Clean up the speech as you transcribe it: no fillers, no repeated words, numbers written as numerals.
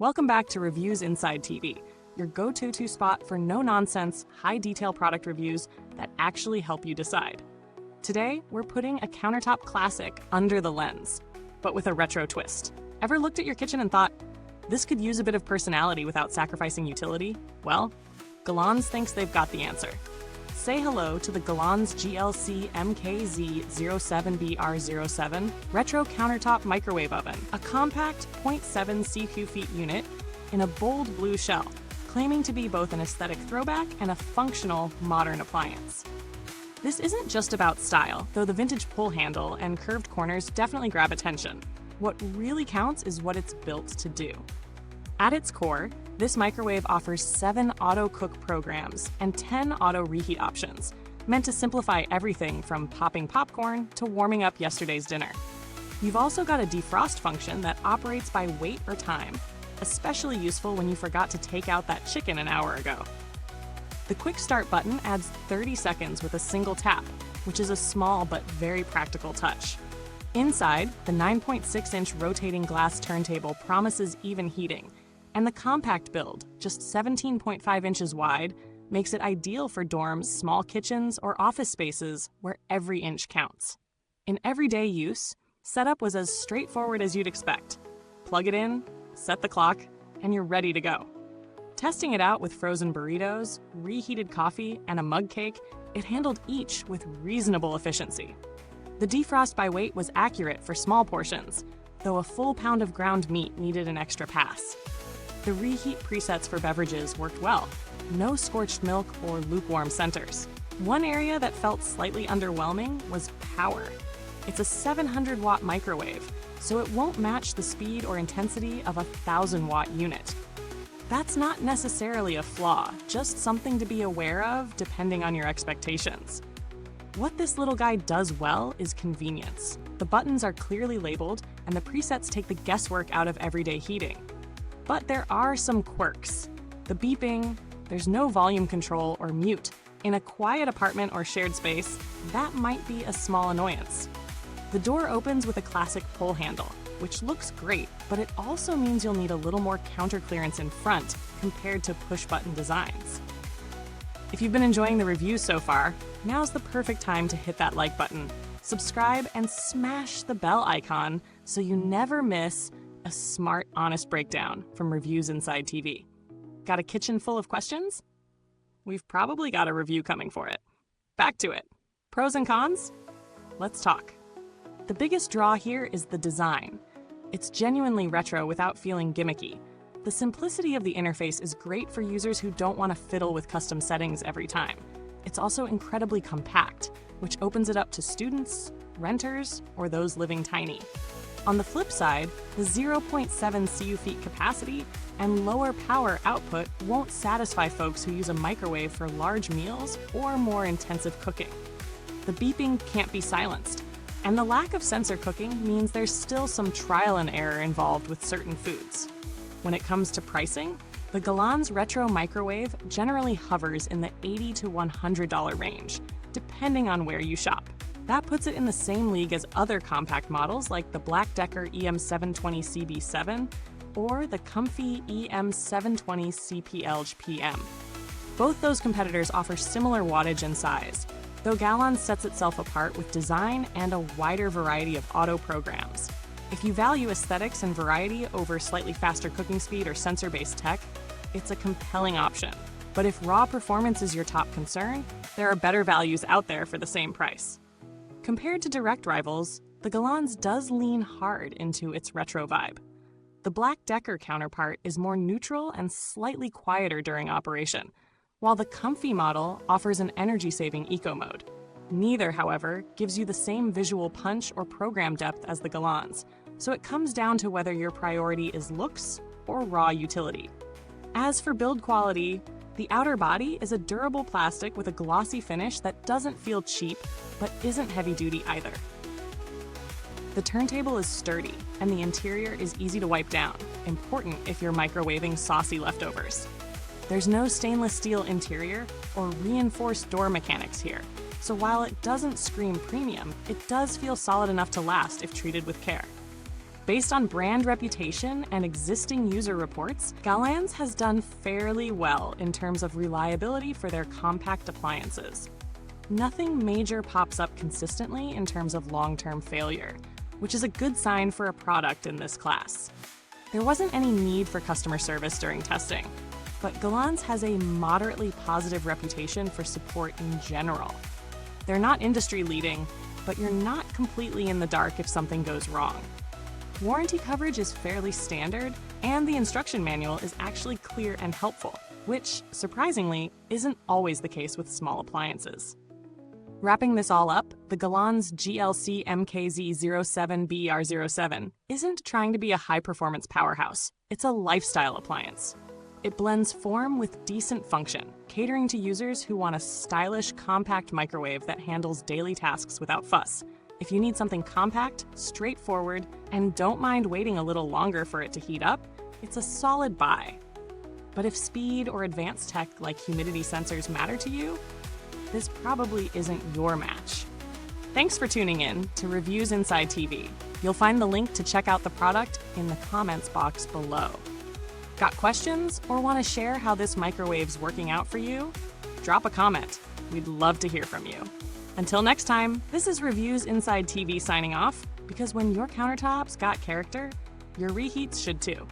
Welcome back to Reviewsinside your go-to spot for no-nonsense, high-detail product reviews that actually help you decide. Today, we're putting a countertop classic under the lens, but with a retro twist. Ever looked at your kitchen and thought, this could use a bit of personality without sacrificing utility? Well, Galanz thinks they've got the answer. Say hello to the Galanz GLC MKZ07BR07 Retro Countertop Microwave Oven, a compact 0.7 CQ feet unit in a bold blue shell, claiming to be both an aesthetic throwback and a functional modern appliance. This isn't just about style, though the vintage pull handle and curved corners definitely grab attention. What really counts is what it's built to do. At its core, this microwave offers 7 auto-cook programs and 10 auto-reheat options, meant to simplify everything from popping popcorn to warming up yesterday's dinner. You've also got a defrost function that operates by weight or time, especially useful when you forgot to take out that chicken an hour ago. The Quick Start button adds 30 seconds with a single tap, which is a small but very practical touch. Inside, the 9.6-inch rotating glass turntable promises even heating, and the compact build, just 17.5 inches wide, makes it ideal for dorms, small kitchens, or office spaces where every inch counts. In everyday use, setup was as straightforward as you'd expect. Plug it in, set the clock, and you're ready to go. Testing it out with frozen burritos, reheated coffee, and a mug cake, it handled each with reasonable efficiency. The defrost by weight was accurate for small portions, though a full pound of ground meat needed an extra pass. The reheat presets for beverages worked well. No scorched milk or lukewarm centers. One area that felt slightly underwhelming was power. It's a 700-watt microwave, so it won't match the speed or intensity of a 1,000-watt unit. That's not necessarily a flaw, just something to be aware of depending on your expectations. What this little guy does well is convenience. The buttons are clearly labeled, and the presets take the guesswork out of everyday heating. But there are some quirks. The beeping, there's no volume control or mute. In a quiet apartment or shared space, that might be a small annoyance. The door opens with a classic pull handle, which looks great, but it also means you'll need a little more counter clearance in front compared to push-button designs. If you've been enjoying the reviews so far, now's the perfect time to hit that like button, subscribe, and smash the bell icon so you never miss a smart, honest breakdown from Reviewsinsidetv. Got a kitchen full of questions? We've probably got a review coming for it. Back to it. Pros and cons? Let's talk. The biggest draw here is the design. It's genuinely retro without feeling gimmicky. The simplicity of the interface is great for users who don't want to fiddle with custom settings every time. It's also incredibly compact, which opens it up to students, renters, or those living tiny. On the flip side, the 0.7 CU feet capacity and lower power output won't satisfy folks who use a microwave for large meals or more intensive cooking. The beeping can't be silenced, and the lack of sensor cooking means there's still some trial and error involved with certain foods. When it comes to pricing, the Galanz Retro Microwave generally hovers in the $80 to $100 range, depending on where you shop. That puts it in the same league as other compact models like the Black Decker EM720CB7 or the comfy EM720CPLG-PM. Both those competitors offer similar wattage and size, though Galanz sets itself apart with design and a wider variety of auto programs. If you value aesthetics and variety over slightly faster cooking speed or sensor-based tech, it's a compelling option. But if raw performance is your top concern, there are better values out there for the same price. Compared to direct rivals, the Galanz does lean hard into its retro vibe. The Black Decker counterpart is more neutral and slightly quieter during operation, while the comfy model offers an energy-saving eco mode. Neither, however, gives you the same visual punch or program depth as the Galanz, so it comes down to whether your priority is looks or raw utility. As for build quality, the outer body is a durable plastic with a glossy finish that doesn't feel cheap, but isn't heavy-duty either. The turntable is sturdy, and the interior is easy to wipe down, important if you're microwaving saucy leftovers. There's no stainless steel interior or reinforced door mechanics here, so while it doesn't scream premium, it does feel solid enough to last if treated with care. Based on brand reputation and existing user reports, Galanz has done fairly well in terms of reliability for their compact appliances. Nothing major pops up consistently in terms of long-term failure, which is a good sign for a product in this class. There wasn't any need for customer service during testing, but Galanz has a moderately positive reputation for support in general. They're not industry-leading, but you're not completely in the dark if something goes wrong. Warranty coverage is fairly standard, and the instruction manual is actually clear and helpful, which, surprisingly, isn't always the case with small appliances. Wrapping this all up, the Galanz GLC MKZ07BR07 isn't trying to be a high-performance powerhouse. It's a lifestyle appliance. It blends form with decent function, catering to users who want a stylish, compact microwave that handles daily tasks without fuss. If you need something compact, straightforward, and don't mind waiting a little longer for it to heat up, it's a solid buy. But if speed or advanced tech like humidity sensors matter to you, this probably isn't your match. Thanks for tuning in to Reviews Inside TV. You'll find the link to check out the product in the comments box below. Got questions or want to share how this microwave's working out for you? Drop a comment. We'd love to hear from you. Until next time, this is Reviews Inside TV signing off, because when your countertops got character, your reheats should too.